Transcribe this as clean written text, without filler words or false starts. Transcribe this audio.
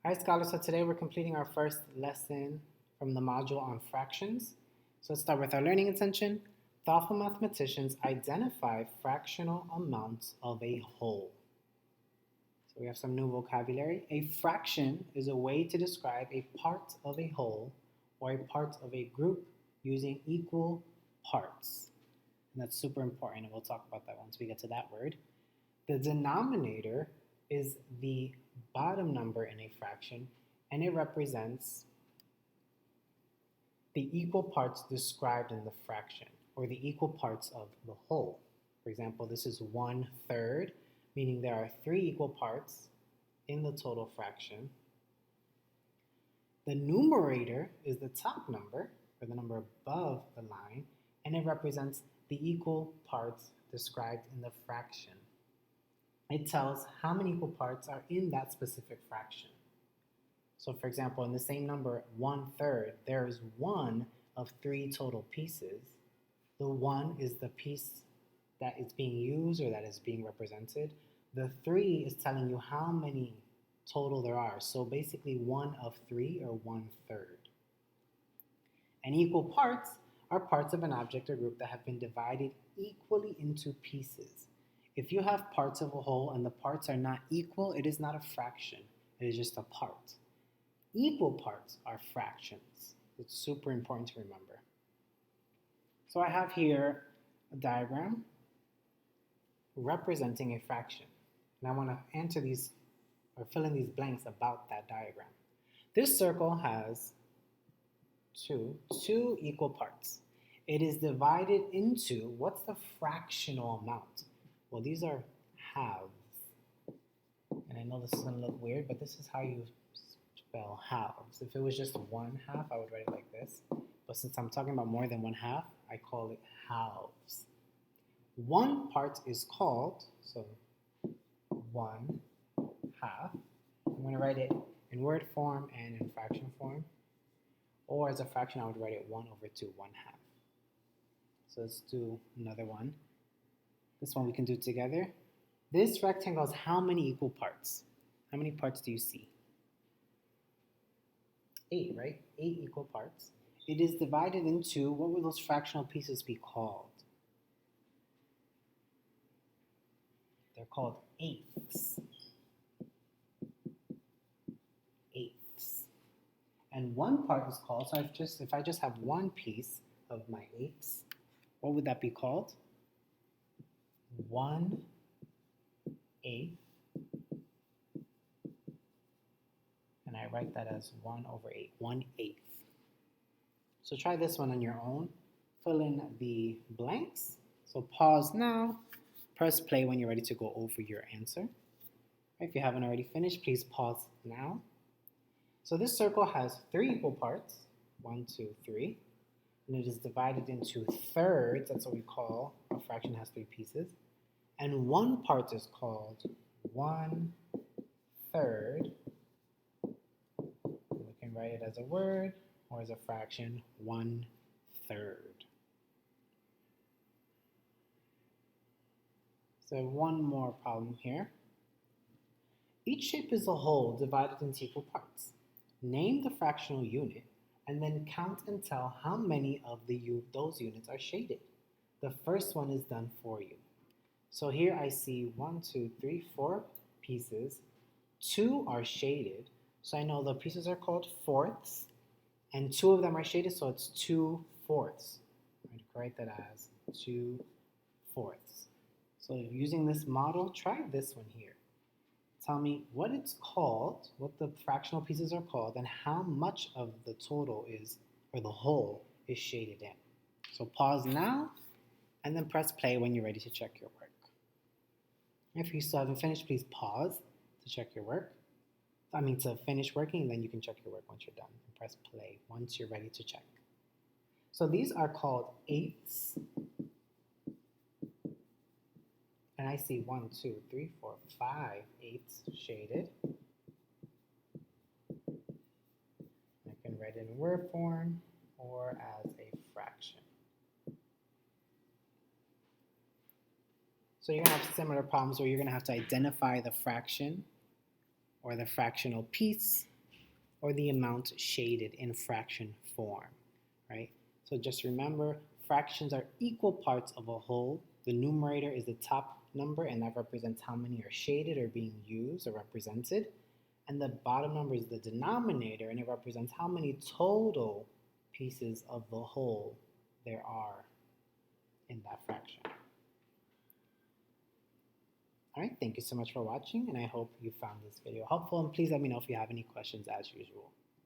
All right, scholars, so today we're completing our first lesson from the module on fractions. So let's start with our learning intention. Thoughtful mathematicians identify fractional amounts of a whole. So we have some new vocabulary. A fraction is a way to describe a part of a whole or a part of a group using equal parts. And that's super important, and we'll talk about that once we get to that word. The denominator is the bottom number in a fraction, and it represents the equal parts described in the fraction, or the equal parts of the whole. For example, this is 1/3, meaning there are 3 equal parts in the total fraction. The numerator is the top number, or the number above the line, and it represents the equal parts described in the fraction. It tells how many equal parts are in that specific fraction. So for example, in the same number, 1/3, there is one of 3 total pieces. The 1 is the piece that is being used or that is being represented. The 3 is telling you how many total there are. So basically 1 of 3 or 1/3. And equal parts are parts of an object or group that have been divided equally into pieces. If you have parts of a whole and the parts are not equal, it is not a fraction. It is just a part. Equal parts are fractions. It's super important to remember. So I have here a diagram representing a fraction. And I want to answer these or fill in these blanks about that diagram. This circle has two equal parts. It is divided into, what's the fractional amount? Well, these are halves. And I know this is going to look weird, but this is how you spell halves. If it was just 1/2, I would write it like this. But since I'm talking about more than 1/2, I call it halves. One part is called, so 1/2. I'm going to write it in word form and in fraction form. Or as a fraction, I would write it 1/2, 1/2. So let's do another one. This one we can do together. This rectangle has how many equal parts? How many parts do you see? 8, right? 8 equal parts. It is divided into, what would those fractional pieces be called? They're called eighths. Eighths. And one part is called, so if I just have one piece of my eighths, what would that be called? 1/8. And I write that as 1/8, 1/8. So try this one on your own. Fill in the blanks. So pause now. Press play when you're ready to go over your answer. If you haven't already finished, please pause now. So this circle has 3 equal parts, 1, 2, 3. And it is divided into thirds. That's what we call a fraction has 3 pieces. And one part is called 1/3. We can write it as a word or as a fraction, 1/3. So one more problem here. Each shape is a whole divided into equal parts. Name the fractional unit and then count and tell how many of those units are shaded. The first one is done for you. So here I see 1, 2, 3, 4 pieces. 2 are shaded, so I know the pieces are called fourths, and 2 of them are shaded, so it's 2/4. I'm going to write that as 2/4. So using this model, try this one here. Tell me what it's called, what the fractional pieces are called, and how much of the total is, or the whole, is shaded in. So pause now, and then press play when you're ready to check your work. If you still haven't finished, please pause to check your work. To finish working, and then you can check your work once you're done. And press play once you're ready to check. So these are called eighths. And I see 1, 2, 3, 4, 5 eighths shaded. I can write it in word form or as a fraction. So you're going to have similar problems where you're going to have to identify the fraction or the fractional piece or the amount shaded in fraction form, right? So just remember, fractions are equal parts of a whole. The numerator is the top number, and that represents how many are shaded or being used or represented. And the bottom number is the denominator, and it represents how many total pieces of the whole there are in that fraction. All right, thank you so much for watching, and I hope you found this video helpful, and please let me know if you have any questions as usual.